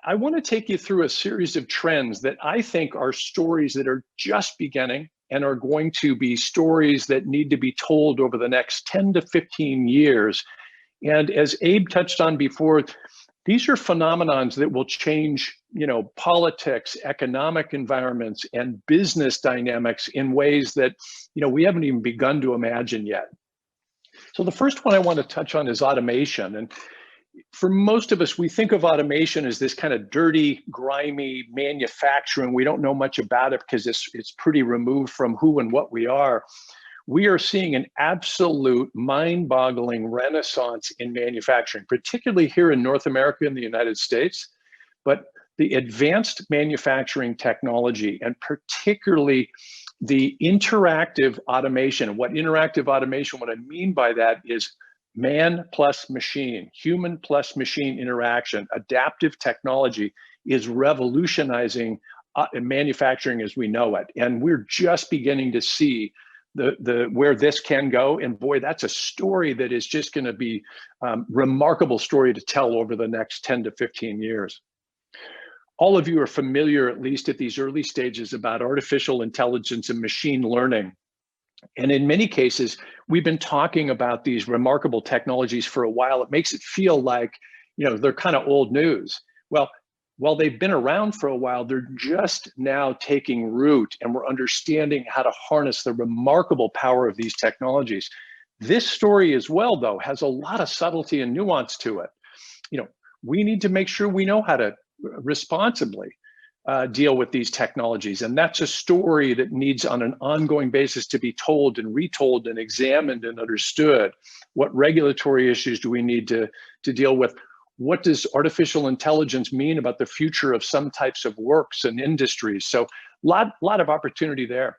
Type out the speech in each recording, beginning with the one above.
I want to take you through a series of trends that I think are stories that are just beginning and are going to be stories that need to be told over the next 10 to 15 years. And as Abe touched on before, these are phenomenons that will change, politics, economic environments, and business dynamics in ways that, we haven't even begun to imagine yet. So the first one I want to touch on is automation. And for most of us, we think of automation as this kind of dirty, grimy manufacturing. We don't know much about it because it's pretty removed from who and what we are. We are seeing an absolute mind-boggling renaissance in manufacturing, particularly here in North America and the United States. But the advanced manufacturing technology, and particularly the interactive automation. What I mean by that is man plus machine, human plus machine interaction, adaptive technology is revolutionizing manufacturing as we know it. And we're just beginning to see where this can go. And boy, that's a story that is just going to be remarkable story to tell over the next 10 to 15 years. All of you are familiar, at least at these early stages, about artificial intelligence and machine learning. And in many cases, we've been talking about these remarkable technologies for a while. It makes it feel like, they're kind of old news. Well, while they've been around for a while, they're just now taking root, and we're understanding how to harness the remarkable power of these technologies. This story as well, though, has a lot of subtlety and nuance to it. We need to make sure we know how to responsibly deal with these technologies. And that's a story that needs on an ongoing basis to be told and retold and examined and understood. What regulatory issues do we need to deal with? What does artificial intelligence mean about the future of some types of works and industries? So lot of opportunity there.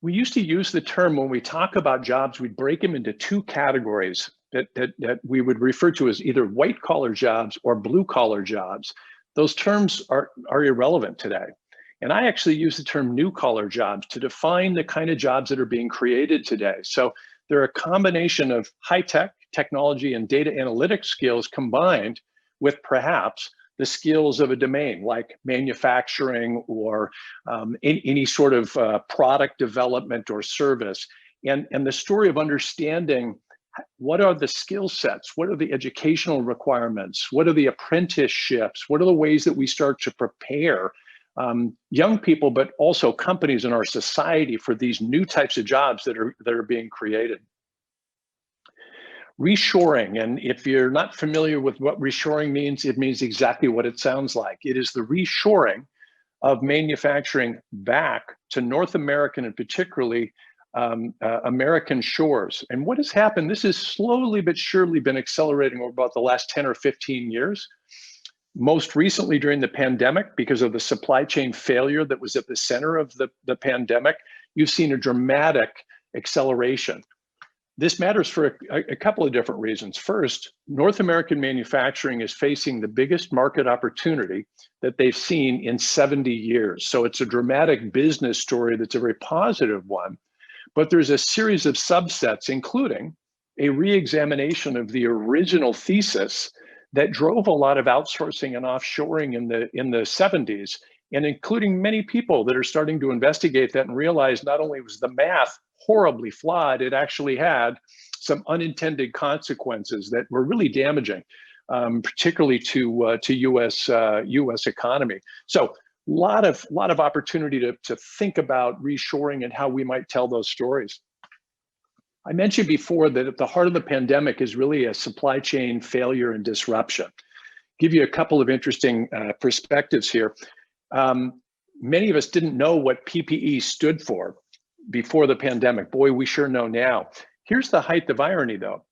We used to use the term when we talk about jobs, we'd break them into two categories that we would refer to as either white collar jobs or blue collar jobs. Those terms are irrelevant today. And I actually use the term new collar jobs to define the kind of jobs that are being created today. So they're a combination of high-tech technology and data analytics skills combined with perhaps the skills of a domain like manufacturing or any sort of product development or service. And the story of understanding what are the skill sets? What are the educational requirements? What are the apprenticeships? What are the ways that we start to prepare young people, but also companies in our society for these new types of jobs that are being created? Reshoring, and if you're not familiar with what reshoring means, it means exactly what it sounds like. It is the reshoring of manufacturing back to North American and particularly American shores. And what has happened, this has slowly but surely been accelerating over about the last 10 or 15 years. Most recently during the pandemic, because of the supply chain failure that was at the center of the pandemic, you've seen a dramatic acceleration. This matters for a couple of different reasons. First, North American manufacturing is facing the biggest market opportunity that they've seen in 70 years. So it's a dramatic business story that's a very positive one. But there's a series of subsets, including a re-examination of the original thesis that drove a lot of outsourcing and offshoring in the 70s, and including many people that are starting to investigate that and realize not only was the math horribly flawed, it actually had some unintended consequences that were really damaging, particularly to U.S. economy. So lot of opportunity to think about reshoring and how we might tell those stories. I mentioned before that at the heart of the pandemic is really a supply chain failure and disruption. Give you a couple of interesting perspectives here. Many of us didn't know what PPE stood for before the pandemic. Boy, we sure know now. Here's the height of irony though.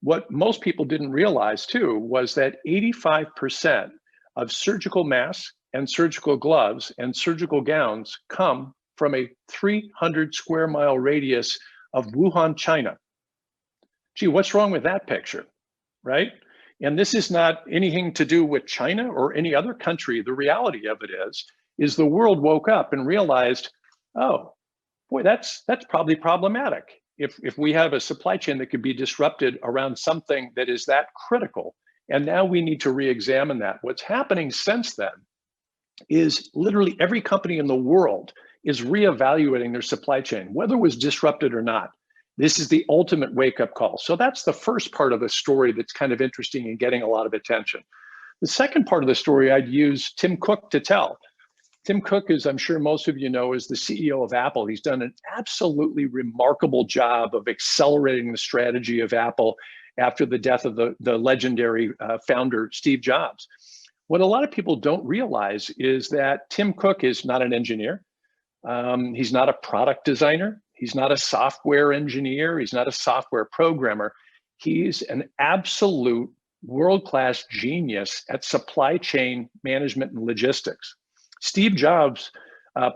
What most people didn't realize too was that 85% of surgical masks and surgical gloves and surgical gowns come from a 300 square mile radius of Wuhan, China. Gee, what's wrong with that picture, right? And this is not anything to do with China or any other country. The reality of it is the world woke up and realized, oh, boy, that's probably problematic. If we have a supply chain that could be disrupted around something that is that critical And now we need to re-examine that. What's happening since then is literally every company in the world is reevaluating their supply chain, whether it was disrupted or not. This is the ultimate wake-up call. So that's the first part of the story that's kind of interesting and getting a lot of attention. The second part of the story I'd use Tim Cook to tell. Tim Cook, as I'm sure most of you know, is the CEO of Apple. He's done an absolutely remarkable job of accelerating the strategy of Apple after the death of the legendary founder, Steve Jobs. What a lot of people don't realize is that Tim Cook is not an engineer. He's not a product designer. He's not a software engineer. He's not a software programmer. He's an absolute world-class genius at supply chain management and logistics. Steve Jobs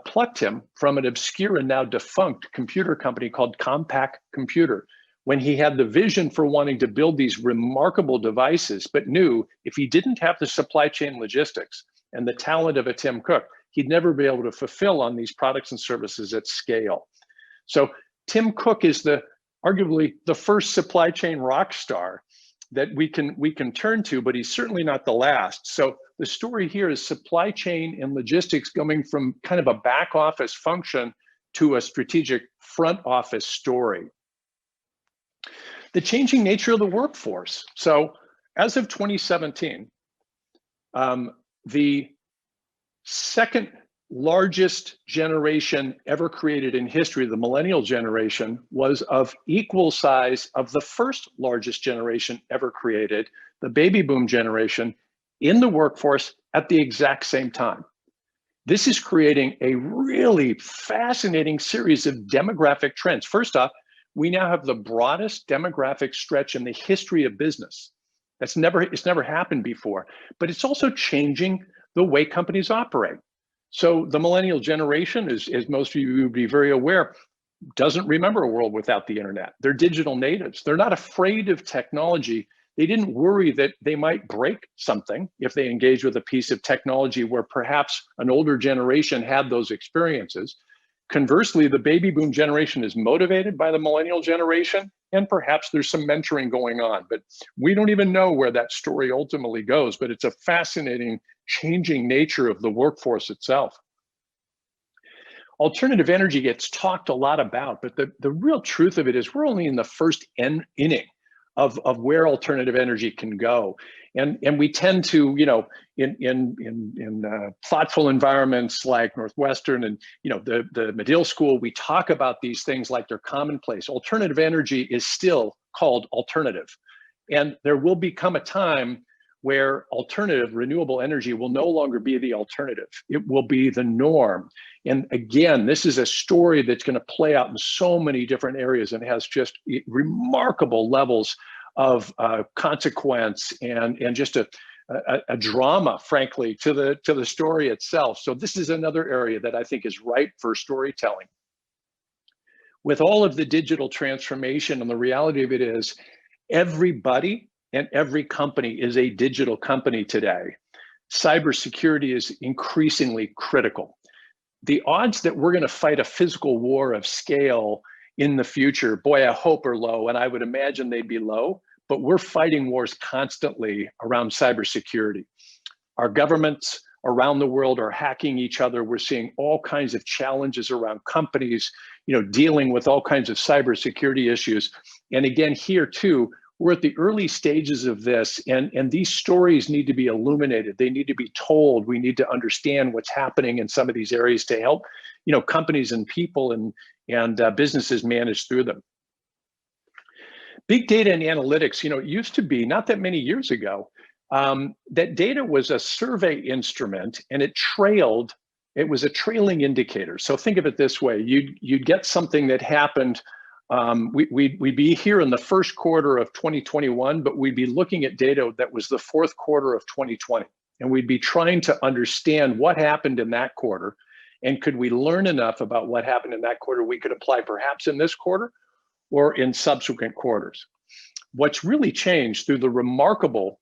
plucked him from an obscure and now defunct computer company called Compaq Computer when he had the vision for wanting to build these remarkable devices, but knew if he didn't have the supply chain logistics and the talent of a Tim Cook, he'd never be able to fulfill on these products and services at scale. So Tim Cook is arguably the first supply chain rock star that we can turn to, but he's certainly not the last. So the story here is supply chain and logistics going from kind of a back office function to a strategic front office story. The changing nature of the workforce. So as of 2017, the second largest generation ever created in history, the millennial generation, was of equal size of the first largest generation ever created, the baby boom generation, in the workforce at the exact same time. This is creating a really fascinating series of demographic trends. First off, we now have the broadest demographic stretch in the history of business. It's never happened before, but it's also changing the way companies operate. So the millennial generation, as most of you would be very aware, doesn't remember a world without the internet. They're digital natives. They're not afraid of technology. They didn't worry that they might break something if they engage with a piece of technology where perhaps an older generation had those experiences. Conversely, the baby boom generation is motivated by the millennial generation, and perhaps there's some mentoring going on, but we don't even know where that story ultimately goes, but it's a fascinating changing nature of the workforce itself. Alternative energy gets talked a lot about, but the real truth of it is we're only in the first inning of where alternative energy can go. And we tend to, in thoughtful environments like Northwestern and the Medill School, we talk about these things like they're commonplace. Alternative energy is still called alternative. And there will become a time where alternative renewable energy will no longer be the alternative. It will be the norm. And again, this is a story that's going to play out in so many different areas and has just remarkable levels of consequence and just a drama, frankly, to the story itself. So this is another area that I think is ripe for storytelling. With all of the digital transformation, and the reality of it is everybody and every company is a digital company today. Cybersecurity is increasingly critical. The odds that we're going to fight a physical war of scale in the future, boy, I hope are low, and I would imagine they'd be low, but we're fighting wars constantly around cybersecurity. Our governments around the world are hacking each other. We're seeing all kinds of challenges around companies, dealing with all kinds of cybersecurity issues. And again, here too, we're at the early stages of this, and these stories need to be illuminated. They need to be told. We need to understand what's happening in some of these areas to help, companies and people and businesses manage through them. Big data and analytics, it used to be, not that many years ago, that data was a survey instrument, and it was a trailing indicator. So think of it this way: you'd get something that happened. We'd be here in the first quarter of 2021, but we'd be looking at data that was the fourth quarter of 2020. And we'd be trying to understand what happened in that quarter. And could we learn enough about what happened in that quarter we could apply perhaps in this quarter or in subsequent quarters? What's really changed through the remarkable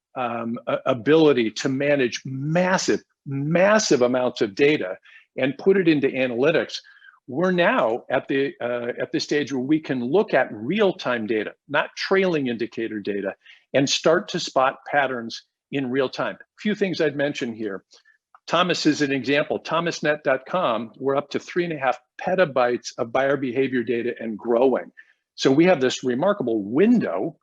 ability to manage massive amounts of data and put it into analytics, We're now at the stage where we can look at real-time data, not trailing indicator data, and start to spot patterns in real time. A few things I'd mention here. Thomas is an example. Thomasnet.com, we're up to 3.5 petabytes of buyer behavior data and growing. So we have this remarkable window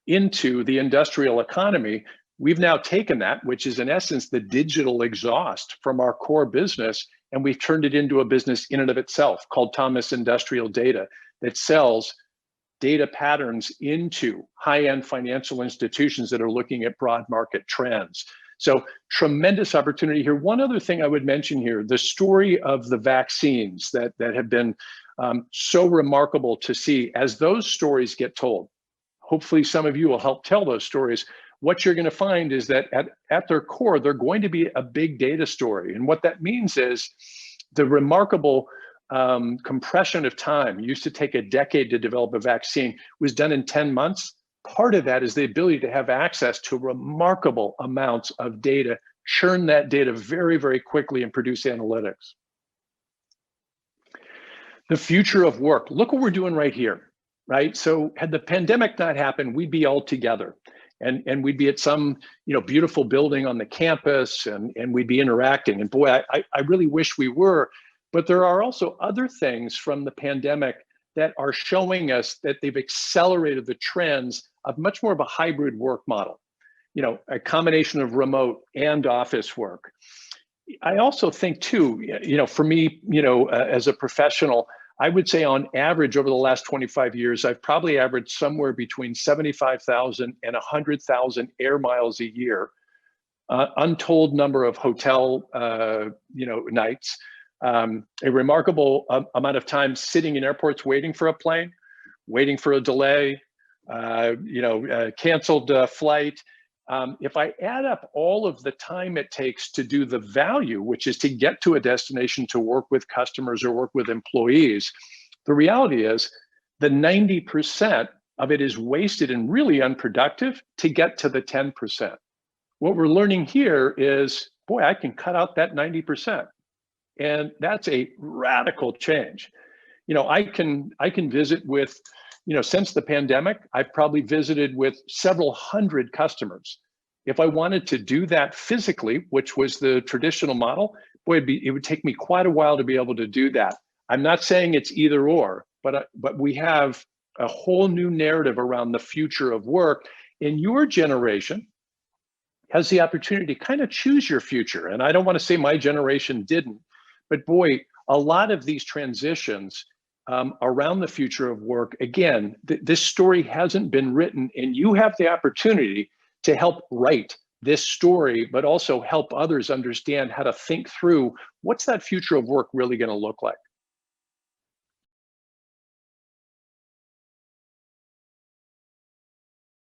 into the industrial economy. We've now taken that, which is in essence the digital exhaust from our core business, and we've turned it into a business in and of itself called Thomas Industrial Data that sells data patterns into high-end financial institutions that are looking at broad market trends. So tremendous opportunity here. One other thing I would mention here, the story of the vaccines that have been so remarkable to see. As those stories get told, hopefully some of you will help tell those stories. What you're going to find is that at their core, they're going to be a big data story. And what that means is the remarkable compression of time. It used to take a decade to develop a vaccine, was done in 10 months. Part of that is the ability to have access to remarkable amounts of data, churn that data very, very quickly and produce analytics. The future of work. Look what we're doing right here, right? So had the pandemic not happened, we'd be all together. And we'd be at some beautiful building on the campus and we'd be interacting. And boy, I really wish we were. But there are also other things from the pandemic that are showing us that they've accelerated the trends of much more of a hybrid work model, a combination of remote and office work. I also think too, for me, as a professional, I would say on average over the last 25 years, I've probably averaged somewhere between 75,000 and 100,000 air miles a year, untold number of hotel, nights, a remarkable amount of time sitting in airports waiting for a plane, waiting for a delay, canceled flight. If I add up all of the time it takes to do the value, which is to get to a destination to work with customers or work with employees, the reality is the 90% of it is wasted and really unproductive to get to the 10%. What we're learning here is, boy, I can cut out that 90%. And that's a radical change. I can visit with, since the pandemic, I've probably visited with several hundred customers. If I wanted to do that physically, which was the traditional model, boy, it would take me quite a while to be able to do that. I'm not saying it's either or, but we have a whole new narrative around the future of work. And your generation has the opportunity to kind of choose your future. And I don't want to say my generation didn't, but boy, a lot of these transitions around the future of work, again, this story hasn't been written, and you have the opportunity to help write this story, but also help others understand how to think through what's that future of work really going to look like.